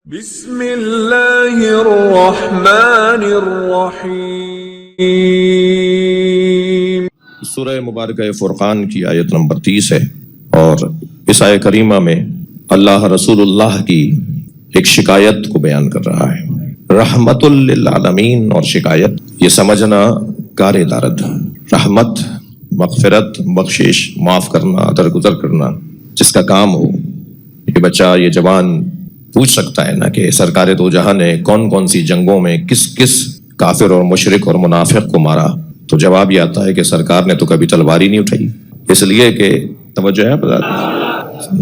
بسم اللہ الرحمن الرحیم۔ سورہ مبارکہ فرقان کی آیت نمبر 30 ہے، اور اس آیت کریمہ میں اللہ رسول اللہ کی ایک شکایت کو بیان کر رہا ہے۔ رحمت للعالمین اور شکایت، یہ سمجھنا کار دارد، رحمت، مغفرت، بخشش، معاف کرنا، درگزر کرنا جس کا کام ہو۔ یہ بچہ، یہ جوان پوچھ سکتا ہے نا کہ سرکار دو جہاں نے کون کون سی جنگوں میں کس کس کافر اور مشرک اور منافق کو مارا، تو جواب یہ آتا ہے کہ سرکار نے تو کبھی تلوار ہی نہیں اٹھائی، اس لیے کہ توجہ ہے،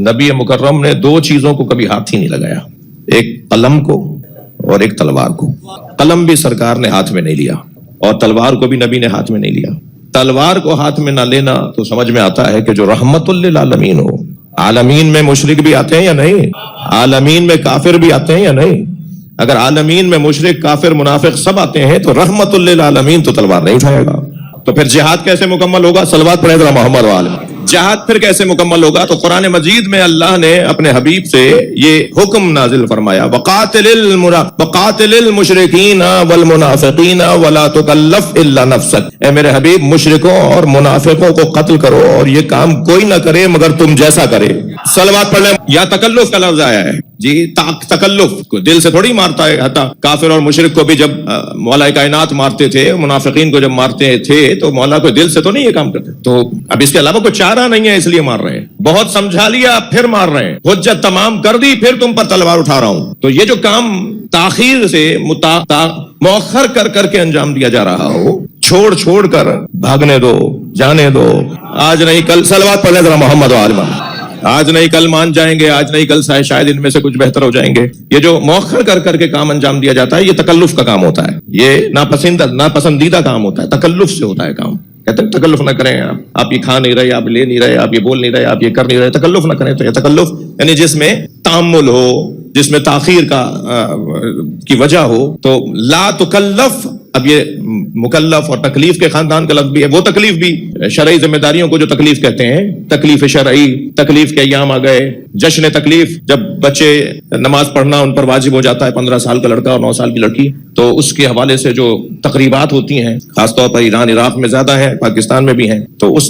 نبی مکرم نے دو چیزوں کو کبھی ہاتھ ہی نہیں لگایا، ایک قلم کو اور ایک تلوار کو۔ قلم بھی سرکار نے ہاتھ میں نہیں لیا اور تلوار کو بھی نبی نے ہاتھ میں نہیں لیا۔ تلوار کو ہاتھ میں نہ لینا تو سمجھ میں آتا ہے کہ جو رحمت للعالمین ہو، عالمین میں مشرک بھی آتے ہیں یا نہیں، عالمین میں کافر بھی آتے ہیں یا نہیں؟ اگر عالمین میں مشرک، کافر، منافق سب آتے ہیں تو رحمت للعالمین تو تلوار نہیں اٹھائے گا۔ تو پھر جہاد کیسے مکمل ہوگا؟ صلوات پڑھیں ذرا محمد وآلہ۔ جہاد پھر کیسے مکمل ہوگا؟ تو قرآن مجید میں اللہ نے اپنے حبیب سے یہ حکم نازل فرمایا، وقاتل المشرکین والمنافقین ولا تکلف الا نفسک۔ اے میرے حبیب، مشرکوں اور منافقوں کو قتل کرو اور یہ کام کوئی نہ کرے مگر تم جیسا کرے۔ صلوات پڑھ لیں۔ یا تکلف کا لفظ آیا ہے جی، تکلف کو دل سے تھوڑی مارتا ہے، حتیٰ کافر اور مشرک کو بھی جب مولا کائنات مارتے تھے، منافقین کو جب مارتے تھے تو مولا کو دل سے تو نہیں یہ کام کرتے، تو اب اس کے علاوہ کوئی چارہ نہیں ہے، اس لیے مار رہے ہیں۔ بہت سمجھا لیا پھر مار رہے ہیں، حجت تمام کر دی پھر تم پر تلوار اٹھا رہا ہوں۔ تو یہ جو کام تاخیر سے مؤخر کر کر کے انجام دیا جا رہا ہو، چھوڑ کر بھاگنے دو، جانے دو، آج نہیں کل۔ صلوات پڑھ لیں ذرا محمد وآلہ۔ آج نہیں کل مان جائیں گے، آج نہیں کل شاید ان میں سے کچھ بہتر ہو جائیں گے۔ یہ جو مؤخر کر کے کام انجام دیا جاتا ہے، یہ تکلف کا کام ہوتا ہے، یہ ناپسندیدہ کام ہوتا ہے، تکلف سے ہوتا ہے کام۔ کہتے ہیں تکلف نہ کریں، آپ یہ کھا نہیں رہے، آپ لے نہیں رہے، آپ یہ بول نہیں رہے، آپ یہ کر نہیں رہے، تکلف نہ کریں۔ تو یہ تکلف یعنی جس میں تعامل ہو، جس میں تاخیر کی وجہ ہو، تو لا تکلف۔ اب یہ مکلف اور تکلیف کے خاندان کا لفظ بھی ہے، وہ تکلیف بھی شرعی ذمہ داریوں کو جو تکلیف کہتے ہیں، تکلیف شرعی، تکلیف کے ایام آ گئے، جشن تکلیف، جب بچے نماز پڑھنا ان پر واجب ہو جاتا ہے، 15 سال کا لڑکا اور 9 سال کی لڑکی، تو اس کے حوالے سے جو تقریبات ہوتی ہیں، خاص طور پر ایران عراق میں زیادہ ہیں، پاکستان میں بھی ہیں، تو اس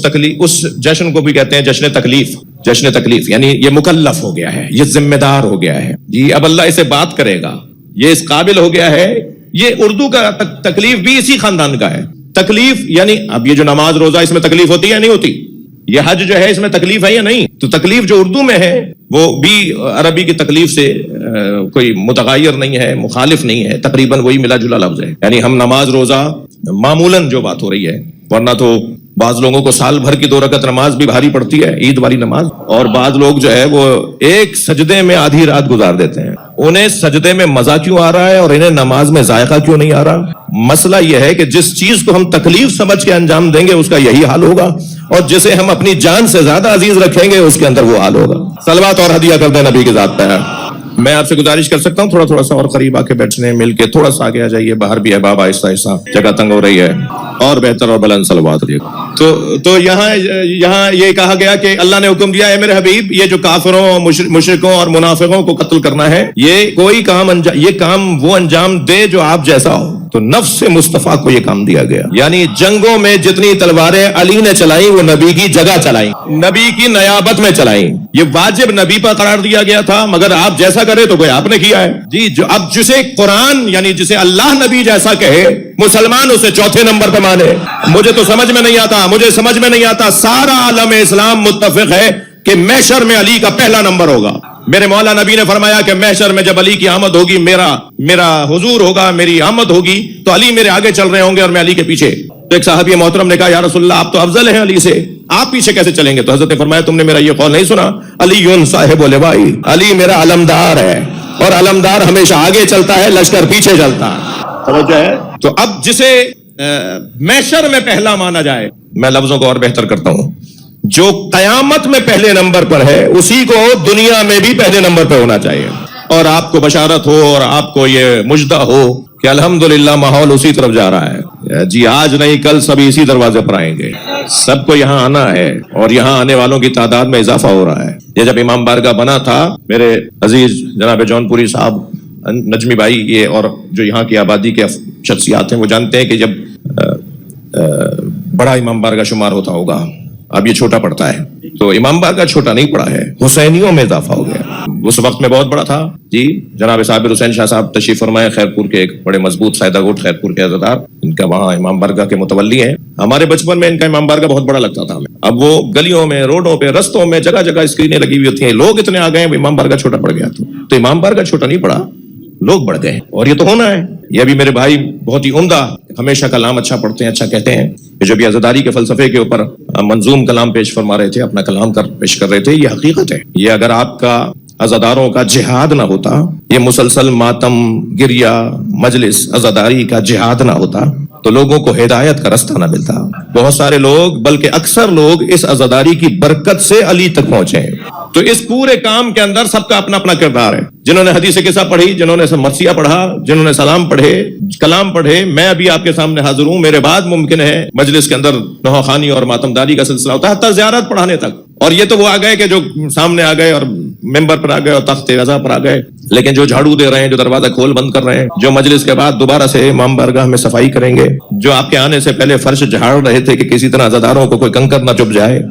جشن کو بھی کہتے ہیں جشن تکلیف۔ جشن تکلیف یعنی یہ مکلف ہو گیا ہے، یہ ذمہ دار ہو گیا ہے جی، اب اللہ اسے بات کرے گا، یہ اس قابل ہو گیا ہے۔ یہ اردو کا تکلیف بھی اسی خاندان کا ہے۔ تکلیف یعنی اب یہ جو نماز روزہ، اس میں تکلیف ہوتی ہے یا نہیں ہوتی؟ یہ حج جو ہے، اس میں تکلیف ہے یا نہیں؟ تو تکلیف جو اردو میں ہے وہ بھی عربی کی تکلیف سے کوئی متغیر نہیں ہے، مخالف نہیں ہے، تقریباً وہی ملا جلا لفظ ہے۔ یعنی ہم نماز روزہ معمولاً جو بات ہو رہی ہے، ورنہ تو بعض لوگوں کو سال بھر کی 2 رکعت نماز بھی بھاری پڑتی ہے، عید والی نماز، اور بعض لوگ جو ہے وہ ایک سجدے میں آدھی رات گزار دیتے ہیں۔ انہیں سجدے میں مزہ کیوں آ رہا ہے اور انہیں نماز میں ذائقہ کیوں نہیں آ رہا؟ مسئلہ یہ ہے کہ جس چیز کو ہم تکلیف سمجھ کے انجام دیں گے اس کا یہی حال ہوگا، اور جسے ہم اپنی جان سے زیادہ عزیز رکھیں گے اس کے اندر وہ حال ہوگا۔ صلوات اور ہدیہ کر دیں نبی کی ذات پہ۔ میں آپ سے گزارش کر سکتا ہوں تھوڑا سا اور قریب آ کے بیٹھنے، مل کے تھوڑا سا آگے آ جائیے، باہر بھی ہے بابا، آہستہ جگہ تنگ ہو رہی ہے، اور بہتر اور بلند صلوات رہیے۔ تو یہاں یہ کہا گیا کہ اللہ نے حکم دیا ہے میرے حبیب، یہ جو کافروں، مشرکوں اور منافقوں کو قتل کرنا ہے، یہ کام وہ انجام دے جو آپ جیسا ہو۔ تو نفس مصطفیٰ کو یہ کام دیا گیا، یعنی جنگوں میں جتنی تلواریں علی نے چلائیں وہ نبی کی جگہ چلائیں، نبی کی نیابت میں چلائیں۔ یہ واجب نبی پر قرار دیا گیا تھا، مگر آپ جیسا کرے تو کوئی آپ نے کیا ہے جی۔ جو اب جسے قرآن یعنی جسے اللہ نبی جیسا کہے، مسلمان اسے چوتھے نمبر پہ مانے۔ مجھے سمجھ میں نہیں آتا، سارا عالم اسلام متفق ہے کہ محشر میں علی کا پہلا نمبر ہوگا۔ میرے مولا نبی نے فرمایا کہ محشر میں جب علی کی آمد ہوگی، میرا حضور ہوگا، میری آمد ہوگی، تو علی میرے آگے چل رہے ہوں گے اور میں علی کے پیچھے۔ تو ایک صحابی محترم نے کہا، یا رسول اللہ، آپ تو افضل ہیں علی سے، آپ پیچھے کیسے چلیں گے؟ تو حضرت نے فرمایا، تم نے میرا یہ قول نہیں سنا، علی صاحب لوائی، علی میرا علمدار ہے، اور علمدار ہمیشہ آگے چلتا ہے، لشکر پیچھے چلتا ہے۔ تو اب جسے محشر میں پہلا مانا جائے، میں لفظوں کو اور بہتر کرتا ہوں، جو قیامت میں پہلے نمبر پر ہے اسی کو دنیا میں بھی پہلے نمبر پہ ہونا چاہیے، اور آپ کو بشارت ہو اور آپ کو یہ مجدہ ہو کہ الحمدللہ ماحول اسی طرف جا رہا ہے جی۔ آج نہیں کل سبھی اسی دروازے پر آئیں گے، سب کو یہاں آنا ہے، اور یہاں آنے والوں کی تعداد میں اضافہ ہو رہا ہے۔ یہ جب امام بارگاہ بنا تھا، میرے عزیز جناب جون پوری صاحب نجمی بھائی یہ اور جو یہاں کی آبادی کے شخصیات ہیں وہ جانتے ہیں کہ جب بڑا امام بارگاہ شمار ہوتا ہوگا، اب یہ چھوٹا پڑتا ہے، تو امام بارگاہ چھوٹا نہیں پڑا ہے، حسینیوں میں اضافہ ہو گیا۔ اس وقت میں بہت بڑا تھا جی۔ جناب صابر حسین شاہ صاحب تشریف فرمائے، خیرپور کے ایک بڑے مضبوط سائدہ گوٹ خیرپور کے عزادار، ان کا وہاں امام بارگاہ کے متولی ہیں۔ ہمارے بچپن میں ان کا امام بارگاہ بہت بڑا لگتا تھا ہمیں۔ اب وہ گلیوں میں، روڈوں پہ، رستوں میں جگہ جگہ اسکرینیں لگی ہوئی ہوتی ہیں، لوگ اتنے آ گئے ہیں امام بارگاہ چھوٹا پڑ گیا، تو امام بارگاہ چھوٹا نہیں پڑا، لوگ بڑھ گئے، اور یہ تو ہونا ہے۔ یہ ابھی میرے بھائی بہت ہی عمدہ ہمیشہ کلام اچھا پڑھتے ہیں، اچھا کہتے ہیں، جو بھی عزاداری کے فلسفے کے اوپر منظوم کلام پیش فرما رہے تھے، اپنا کلام پیش کر رہے تھے، یہ حقیقت ہے۔ یہ اگر آپ کا عزاداروں کا جہاد نہ ہوتا، یہ مسلسل ماتم، گریہ، مجلس عزاداری کا جہاد نہ ہوتا، تو لوگوں کو ہدایت کا رستہ نہ ملتا۔ بہت سارے لوگ، بلکہ اکثر لوگ اس عزاداری کی برکت سے علی تک پہنچے ہیں۔ تو اس پورے کام کے اندر سب کا اپنا اپنا کردار ہے۔ جنہوں نے حدیث قصہ پڑھی، جنہوں نے مرثیہ پڑھا، جنہوں نے سلام پڑھے، کلام پڑھے، میں ابھی آپ کے سامنے حاضر ہوں، میرے بعد ممکن ہے مجلس کے اندر نوحہ خوانی اور ماتمداری کا سلسلہ ہوتا ہے، حتیٰ زیارت پڑھانے تک۔ اور یہ تو وہ آ گئے کہ جو سامنے آ گئے اور ممبر پر آ گئے اور تخت رضا پر آ گئے، لیکن جو جھاڑو دے رہے ہیں، جو دروازہ کھول بند کر رہے ہیں، جو مجلس کے بعد دوبارہ سے امام بارگاہ میں صفائی کریں گے، جو آپ کے آنے سے پہلے فرش جھاڑ رہے تھے کہ کسی طرح عزاداروں کو کوئی کنکر نہ چپ جائے،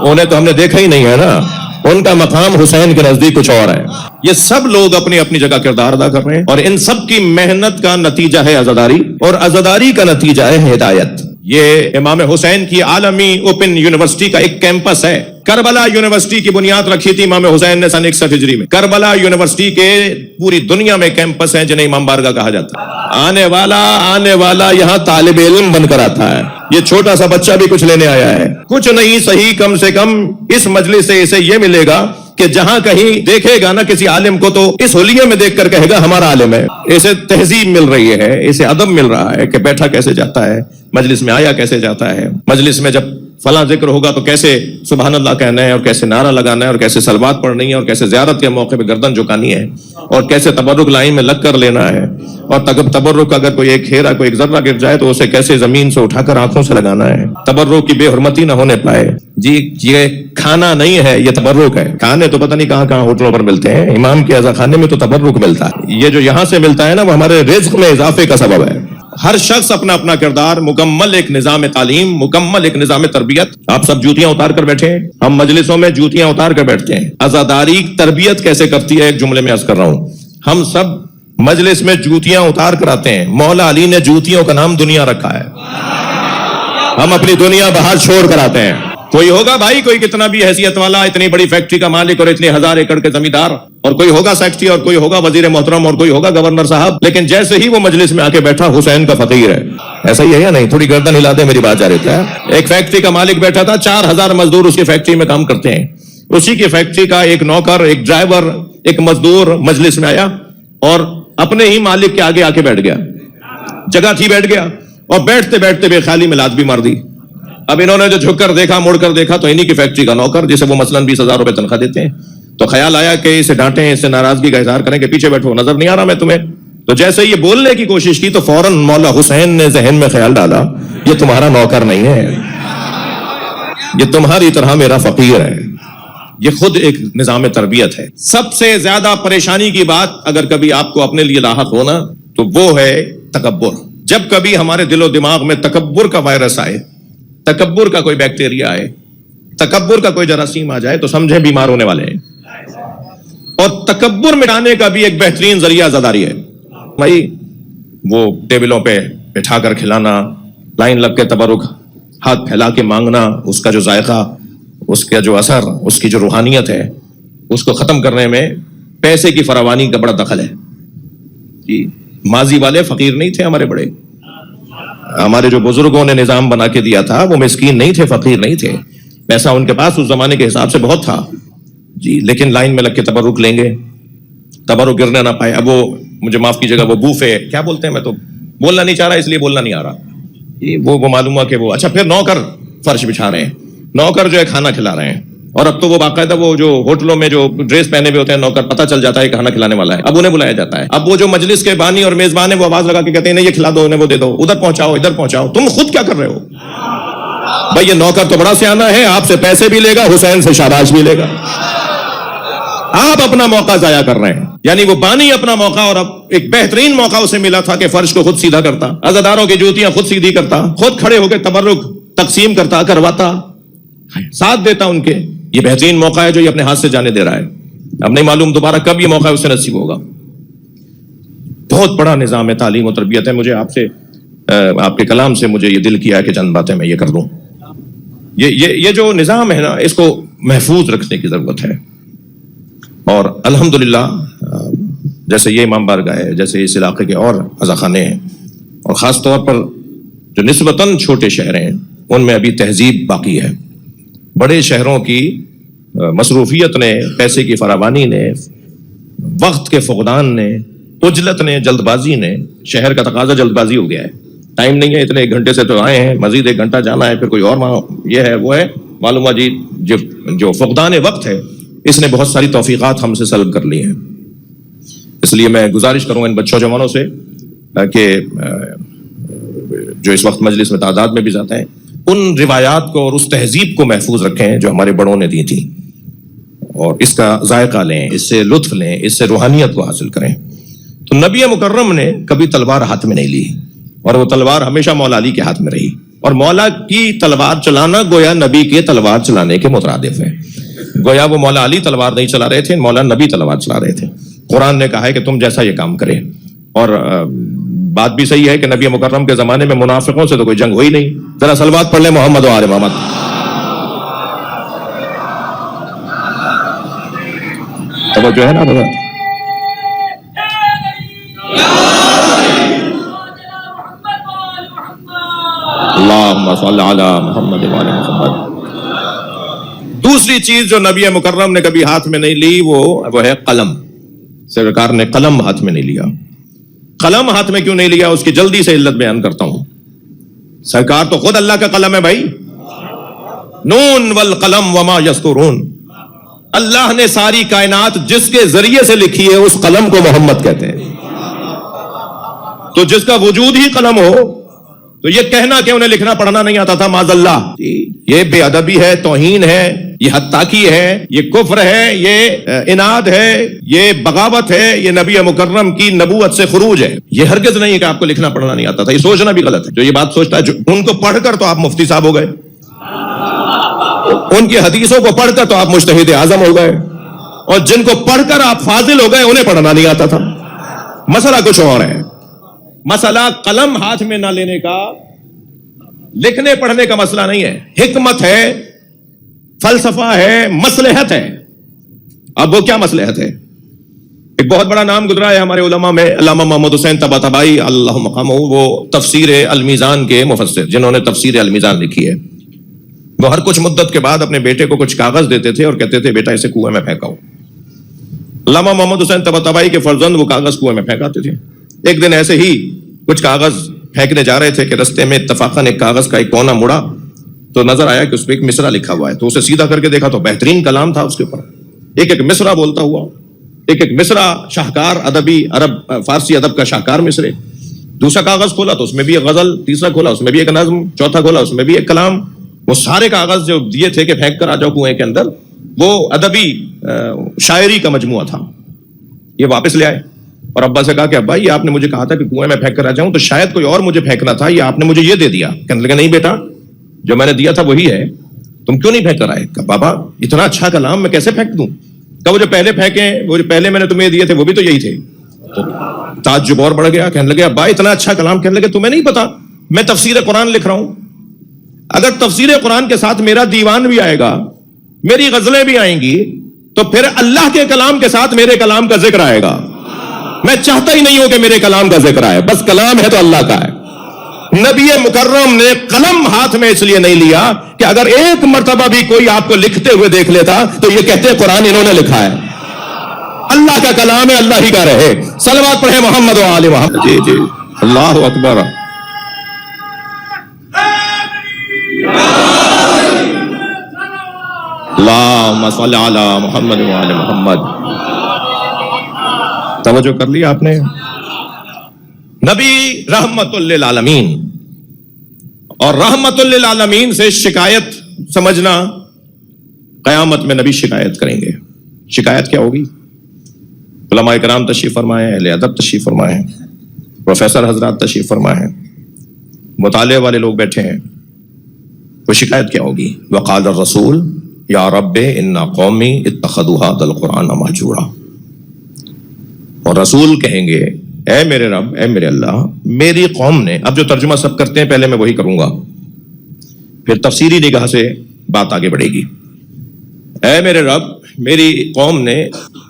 انہیں تو ہم نے دیکھا ہی نہیں ہے نا، ان کا مقام حسین کے نزدیک کچھ اور ہے۔ یہ سب لوگ اپنی اپنی جگہ کردار ادا کر رہے ہیں، اور ان سب کی محنت کا نتیجہ ہے عزاداری، اور عزاداری کا نتیجہ ہے ہدایت۔ یہ امام حسین کی عالمی اوپن یونیورسٹی کا ایک کیمپس ہے۔ کربلا یونیورسٹی کی بنیاد رکھی تھی امام حسین نے سن 61 ہجری میں۔ کربلا یونیورسٹی کے پوری دنیا میں کیمپس ہیں جنہیں امام بارگاہ کہا جاتا ہے۔ آنے والا یہاں طالب علم بن کر آتا ہے، یہ چھوٹا سا بچہ بھی کچھ لینے آیا ہے، کچھ نہیں صحیح کم سے کم اس مجلس سے اسے یہ ملے گا کہ جہاں کہیں دیکھے گا نا کسی عالم کو، تو اس حلیے میں دیکھ کر کہے گا ہمارا عالم ہے۔ اسے تہذیب مل رہی ہے، اسے ادب مل رہا ہے کہ بیٹھا کیسے جاتا ہے، مجلس میں آیا کیسے جاتا ہے، مجلس میں جب فلاں ذکر ہوگا تو کیسے سبحان اللہ کہنا ہے، اور کیسے نعرہ لگانا ہے، اور کیسے صلوات پڑھنی ہے، اور کیسے زیارت کے موقع پہ گردن جھکانی ہے، اور کیسے تبرک لائن میں لگ کر لینا ہے، اور تبرک اگر کوئی ایک کھیرا، کوئی ایک ذرہ گر جائے تو اسے کیسے زمین سے اٹھا کر آنکھوں سے لگانا ہے، تبرک کی بے حرمتی نہ ہونے پائے۔ جی یہ کھانا نہیں ہے، یہ تبرک ہے۔ کھانے تو پتہ نہیں کہاں کہاں ہوٹلوں پر ملتے ہیں، امام کے عزا خانے میں تو تبرک ملتا ہے۔ یہ جو یہاں سے ملتا ہے نا، وہ ہمارے رزق میں اضافے کا سبب ہے۔ ہر شخص اپنا اپنا کردار، مکمل ایک نظام تعلیم، مکمل ایک نظام تربیت۔ آپ سب جوتیاں اتار کر بیٹھے ہیں، ہم مجلسوں میں جوتیاں اتار کر بیٹھتے ہیں۔ عزاداری تربیت کیسے کرتی ہے، ایک جملے میں عرض کر رہا ہوں، ہم سب مجلس میں جوتیاں اتار کر آتے ہیں۔ مولا علی نے جوتیوں کا نام دنیا رکھا ہے، ہم اپنی دنیا باہر چھوڑ کر آتے ہیں۔ کوئی ہوگا بھائی، کوئی کتنا بھی حیثیت والا، اتنی بڑی فیکٹری کا مالک اور اتنے 1000 ایکڑ کے زمیندار، اور کوئی ہوگا سیکٹری، اور کوئی ہوگا وزیر محترم، اور کوئی ہوگا گورنر صاحب، لیکن جیسے ہی وہ مجلس میں آ کے بیٹھا حسین کا فقیر ہے۔ ایسا ہی ہے یا نہیں؟ تھوڑی گردن ہلا دے، میری بات جا رہی ہے۔ ایک فیکٹری کا مالک بیٹھا تھا، 4000 مزدور اس کی فیکٹری میں کام کرتے ہیں، اسی کی فیکٹری کا ایک نوکر، ایک ڈرائیور، ایک مزدور مجلس میں آیا اور اپنے ہی مالک کے آگے آ کے بیٹھ گیا، جگہ تھی بیٹھ گیا، اور بیٹھتے بیٹھتے بے خیالی میں لات بھی مار دی۔ اب انہوں نے جو جھک کر دیکھا، مڑ کر دیکھا، تو انہی کی فیکٹری کا نوکر، جسے وہ مثلاً 20,000 روپے تنخواہ دیتے ہیں، تو خیال آیا کہ اسے ڈانٹیں، اس سے ناراضگی کا اظہار کریں کہ پیچھے بیٹھو، نظر نہیں آ رہا میں تمہیں؟ تو جیسے یہ بولنے کی کوشش کی تو فوراً مولا حسین نے ذہن میں خیال ڈالا، یہ تمہارا نوکر نہیں ہے، یہ تمہاری طرح میرا فقیر ہے۔ یہ خود ایک نظام تربیت ہے۔ سب سے زیادہ پریشانی کی بات اگر کبھی آپ کو اپنے لیے لاحق ہونا تو وہ ہے تکبر۔ جب کبھی ہمارے دل و دماغ میں تکبر کا وائرس آئے، تکبر کا کوئی بیکٹیریا آئے، تکبر کا کوئی جراثیم آ جائے، تو سمجھیں بیمار ہونے والے ہیں۔ اور تکبر مٹانے کا بھی ایک بہترین ذریعہ عزاداری ہے بھائی۔ وہ ٹیبلوں پہ بٹھا کر کھلانا، لائن لگ کے تبرک، ہاتھ پھیلا کے مانگنا، اس کا جو ذائقہ، اس کا جو اثر، اس کی جو روحانیت ہے، اس کو ختم کرنے میں پیسے کی فراوانی کا بڑا دخل ہے۔ جی ماضی والے فقیر نہیں تھے، ہمارے بڑے، ہمارے جو بزرگوں نے نظام بنا کے دیا تھا وہ مسکین نہیں تھے، فقیر نہیں تھے، پیسہ ان کے پاس اس زمانے کے حساب سے بہت تھا جی، لیکن لائن میں لگ کے تبرک لیں گے، تبرک گرنے نہ پائے۔ اب وہ مجھے معاف کیجیے گا، وہ بوفے کیا بولتے ہیں، میں تو بولنا نہیں چاہ رہا اس لیے بولنا نہیں آ رہا، وہ معلوم ہوا کہ وہ اچھا پھر نوکر فرش بچھا رہے ہیں، نوکر جو ہے کھانا کھلا رہے ہیں، اور اب تو وہ باقاعدہ وہ جو ہوٹلوں میں جو ڈریس پہنے ہوئے ہوتے ہیں نوکر، پتہ چل جاتا ہے کھانا کھلانے والا ہے، اب انہیں بلایا جاتا ہے۔ اب وہ جو مجلس کے بانی اور میزبان ہیں وہ آواز لگا کے کہتے ہیں نہیں یہ کھلا دو، انہیں وہ دے دو، ادھر پہنچاؤ، ادھر پہنچاؤ، تم خود کیا کر رہے ہو بھائی؟ یہ نوکر تو بڑا سیانا ہے، آپ سے پیسے بھی لے گا، حسین سے شاباش بھی لے گا، آپ اپنا موقع ضائع کر رہے ہیں۔ یعنی وہ بانی اپنا موقع اور اب ایک بہترین موقع اسے ملا تھا کہ فرش کو خود سیدھا کرتا، عزاداروں کی جوتیاں خود سیدھی کرتا، خود کھڑے ہو کے تبرک تقسیم کرتا، کرواتا، ساتھ دیتا ان کے. یہ بہترین موقع ہے جو یہ اپنے ہاتھ سے جانے دے رہا ہے. اب نہیں معلوم دوبارہ کب یہ موقع اسے نصیب ہوگا. بہت بڑا نظام ہے تعلیم و تربیت ہے. مجھے آپ کے کلام سے مجھے یہ دل کیا کہ چند باتیں میں یہ کر دوں. یہ جو نظام ہے نا، اس کو محفوظ رکھنے کی ضرورت ہے. اور الحمدللہ جیسے یہ امام بارگاہ ہے، جیسے اس علاقے کے اور عزاخانے ہیں، اور خاص طور پر جو نسبتاً چھوٹے شہر ہیں ان میں ابھی تہذیب باقی ہے. بڑے شہروں کی مصروفیت نے، پیسے کی فراوانی نے، وقت کے فقدان نے، عجلت نے، جلد بازی نے، شہر کا تقاضا جلد بازی ہو گیا ہے. ٹائم نہیں ہے، اتنے 1 گھنٹے سے تو آئے ہیں، مزید 1 گھنٹہ جانا ہے، پھر کوئی اور یہ ہے وہ ہے، معلوم ہوا جی جو فقدان وقت ہے اس نے بہت ساری توفیقات ہم سے سلب کر لی ہیں. اس لیے میں گزارش کروں ان بچوں جوانوں سے کہ جو اس وقت مجلس میں تعداد میں بھی جاتے ہیں، ان روایات کو اور اس تہذیب کو محفوظ رکھیں جو ہمارے بڑوں نے دی تھی، اور اس کا ذائقہ لیں، اس سے لطف لیں، اس سے روحانیت کو حاصل کریں. تو نبی مکرم نے کبھی تلوار ہاتھ میں نہیں لی، اور وہ تلوار ہمیشہ مولا علی کے ہاتھ میں رہی. اور مولا کی تلوار چلانا گویا نبی کے تلوار چلانے کے مترادف ہے. گویا وہ مولا علی تلوار نہیں چلا رہے تھے، مولا نبی تلوار چلا رہے تھے. قرآن نے کہا ہے کہ تم جیسا یہ کام کرے. اور بات بھی صحیح ہے کہ نبی مکرم کے زمانے میں منافقوں سے تو کوئی جنگ ہوئی نہیں. ذرا صلوات پڑھ لیں محمد و آل محمد. توجہ ہے نا بابا؟ اللہم صلی علی محمد و آل محمد. دوسری چیز جو نبی مکرم نے کبھی ہاتھ میں نہیں لی وہ ہے قلم. سرکار نے قلم ہاتھ میں نہیں لیا. قلم ہاتھ میں کیوں نہیں لیا، اس کی جلدی سے علت بیان کرتا ہوں. سرکار تو خود اللہ کا قلم ہے بھائی. نون والقلم وما یسطرون. اللہ نے ساری کائنات جس کے ذریعے سے لکھی ہے اس قلم کو محمد کہتے ہیں. تو جس کا وجود ہی قلم ہو تو یہ کہنا کہ انہیں لکھنا پڑھنا نہیں آتا تھا معاذ اللہ، یہ بے ادبی ہے، توہین ہے، یہ حتاکی ہے، یہ کفر ہے، یہ اناد ہے، یہ بغاوت ہے، یہ نبی مکرم کی نبوت سے خروج ہے. یہ ہرگز نہیں ہے کہ آپ کو لکھنا پڑھنا نہیں آتا تھا. یہ سوچنا بھی غلط ہے. جو یہ بات سوچتا ہے ان کو پڑھ کر تو آپ مفتی صاحب ہو گئے، ان کی حدیثوں کو پڑھ کر تو آپ مجتہد اعظم ہو گئے، اور جن کو پڑھ کر آپ فاضل ہو گئے انہیں پڑھنا نہیں آتا تھا. مسئلہ کچھ اور ہے. مسئلہ قلم ہاتھ میں نہ لینے کا، لکھنے پڑھنے کا مسئلہ نہیں ہے. حکمت ہے، فلسفہ ہے، مصلحت ہے. اب وہ کیا مصلحت ہے؟ ایک بہت بڑا نام گزرا ہے ہمارے علماء میں، علامہ محمد حسین طباطبائی اللہ مقامہ، وہ تفسیر المیزان کے مفسر جنہوں نے تفسیر المیزان لکھی ہے. وہ ہر کچھ مدت کے بعد اپنے بیٹے کو کچھ کاغذ دیتے تھے اور کہتے تھے بیٹا اسے کنویں میں پھینکاؤ. علامہ محمد حسین طباطبائی کے فرزند وہ کاغذ کنویں میں پھینکاتے تھے. ایک دن ایسے ہی کچھ کاغذ پھینکنے جا رہے تھے کہ رستے میں اتفاقاً ایک کاغذ کا ایک کونا مڑا تو نظر آیا کہ اس پہ ایک مصرع لکھا ہوا ہے. تو اسے سیدھا کر کے دیکھا تو بہترین کلام تھا اس کے اوپر، ایک ایک مصرع بولتا ہوا، ایک ایک مصرع شاہکار ادبی، عرب فارسی ادب کا شاہکار مصرے. دوسرا کاغذ کھولا تو اس میں بھی ایک غزل، تیسرا کھولا اس میں بھی ایک نظم، چوتھا کھولا اس میں بھی ایک کلام. وہ سارے کاغذ جو دیے تھے کہ پھینک کر آ جاؤ کنویں کے اندر، وہ ادبی شاعری کا مجموعہ تھا. یہ واپس لے آئے اور ابا سے کہا کہ ابا یہ آپ نے مجھے کہا تھا کہ کنویں میں پھینک کر آ جاؤں، تو شاید کوئی اور مجھے پھینکنا تھا، یہ آپ نے مجھے یہ دے دیا. کہنے لگا نہیں بیٹا، جو میں نے دیا تھا وہی ہے، تم کیوں نہیں پھینک کر آئے؟ کہا بابا اتنا اچھا کلام میں کیسے پھینک دوں؟ کہا وہ جو پہلے پھینکے، وہ جو پہلے میں نے تمہیں دیے تھے وہ بھی تو یہی تھے. تو تعجب اور بڑھ گیا. کہنے لگے ابا اتنا اچھا کلام. کہنے لگے تمہیں نہیں پتا میں تفسیر قرآن لکھ رہا ہوں، اگر تفسیر قرآن کے ساتھ میرا دیوان بھی آئے گا، میری غزلیں بھی آئیں گی، تو پھر اللہ کے کلام کے ساتھ میرے کلام کا ذکر آئے گا. میں چاہتا ہی نہیں ہوں کہ میرے کلام کا ذکر آئے، بس کلام ہے تو اللہ کا ہے. نبی مکرم نے قلم ہاتھ میں اس لیے نہیں لیا کہ اگر ایک مرتبہ بھی کوئی آپ کو لکھتے ہوئے دیکھ لیتا تو یہ کہتے قرآن انہوں نے لکھا ہے. اللہ کا کلام ہے، اللہ ہی کا رہے. صلوات پڑھیں محمد و آل محمد. جی جی اللہ اکبر. اللہم صلی علی محمد و آل محمد. توجہ کر لیا آپ نے؟ نبی رحمت للعالمین، اور رحمت للعالمین سے شکایت سمجھنا، قیامت میں نبی شکایت کریں گے. شکایت کیا ہوگی؟ علماء کرام تشریف فرمائے ہیں، اہل ادب تشریف فرمائے ہیں، پروفیسر حضرات تشریف فرمائے ہیں، مطالعے والے لوگ بیٹھے ہیں. وہ شکایت کیا ہوگی؟ وقال الرسول یا رب ان قومی اتخذوا هذا القرآن مہجورا. اور رسول کہیں گے اے میرے رب، اے میرے اللہ، میری قوم نے، اب جو ترجمہ سب کرتے ہیں پہلے میں وہی کروں گا، پھر تفسیری نگاہ سے بات آگے بڑھے گی. اے میرے رب، میری قوم نے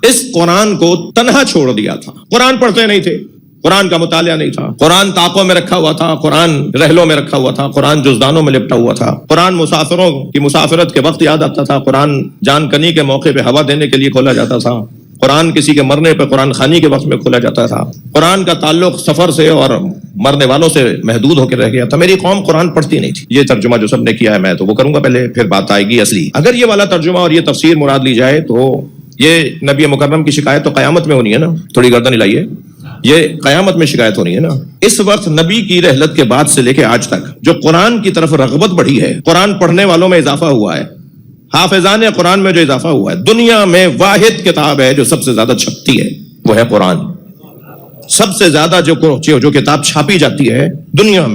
اس قرآن کو تنہا چھوڑ دیا تھا. قرآن پڑھتے نہیں تھے، قرآن کا مطالعہ نہیں تھا، قرآن طاقوں میں رکھا ہوا تھا، قرآن رحلوں میں رکھا ہوا تھا، قرآن جزدانوں میں لپٹا ہوا تھا، قرآن مسافروں کی مسافرت کے وقت یاد آتا تھا، قرآن جان کنی کے موقع پہ ہوا دینے کے لیے کھولا جاتا تھا، قرآن کسی کے مرنے پہ قرآن خوانی کے وقت میں کھولا جاتا تھا، قرآن کا تعلق سفر سے اور مرنے والوں سے محدود ہو کے رہ گیا تھا. میری قوم قرآن پڑھتی نہیں تھی. یہ ترجمہ جو سب نے کیا ہے میں تو وہ کروں گا پہلے، پھر بات آئے گی اصلی. اگر یہ والا ترجمہ اور یہ تفسیر مراد لی جائے تو یہ نبی مکرم کی شکایت تو قیامت میں ہونی ہے نا. تھوڑی گردن ہلائیے، یہ قیامت میں شکایت ہونی ہے نا. اس وقت نبی کی رحلت کے بعد سے لے کے آج تک جو قرآن کی طرف رغبت بڑھی ہے، قرآن پڑھنے والوں میں اضافہ ہوا ہے، حافظان قرآن میں جو اضافہ ہوا ہے، دنیا میں واحد کتاب ہے جو سب سے زیادہ چھپتی ہے وہ ہے قرآن. سب سے زیادہ جو کتاب چھاپی جاتی ہے دنیا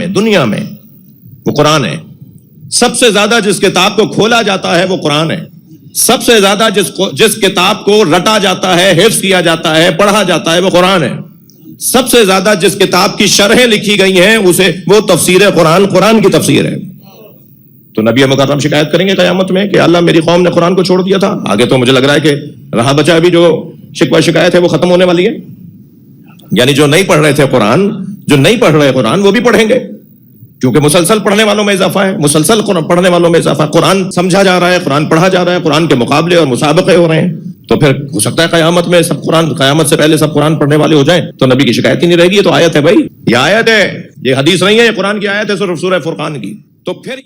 میں وہ قرآن ہے. سب سے زیادہ جس کتاب کو کھولا جاتا ہے وہ قرآن ہے. سب سے زیادہ جس کتاب کو رٹا جاتا ہے، حفظ کیا جاتا ہے، پڑھا جاتا ہے وہ قرآن ہے. سب سے زیادہ جس کتاب کی شرحیں لکھی گئی ہیں وہ تفسیر قرآن کی تفسیر ہے. تو نبی مکرم شکایت کریں گے قیامت میں کہ اللہ میری قوم نے قرآن کو چھوڑ دیا تھا. آگے تو مجھے لگ رہا ہے کہ رہا بچا ابھی جو شکوہ شکایت ہے وہ ختم ہونے والی ہے. یعنی جو نہیں پڑھ رہے تھے قرآن، جو نہیں پڑھ رہے قرآن وہ بھی پڑھیں گے، کیونکہ مسلسل پڑھنے والوں میں اضافہ ہے، مسلسل پڑھنے والوں میں اضافہ. قرآن سمجھا جا رہا ہے، قرآن پڑھا جا رہا ہے، قرآن کے مقابلے اور مسابقے ہو رہے ہیں. تو پھر ہو سکتا ہے قیامت میں قیامت سے پہلے سب قرآن پڑھنے والے ہو جائیں تو نبی کی شکایت ہی نہیں رہے گی. یہ تو آیت ہے بھائی، یہ آیت ہے، یہ حدیث نہیں ہے، یہ قرآن کی آیت ہے، سورہ فرقان کی. تو پھر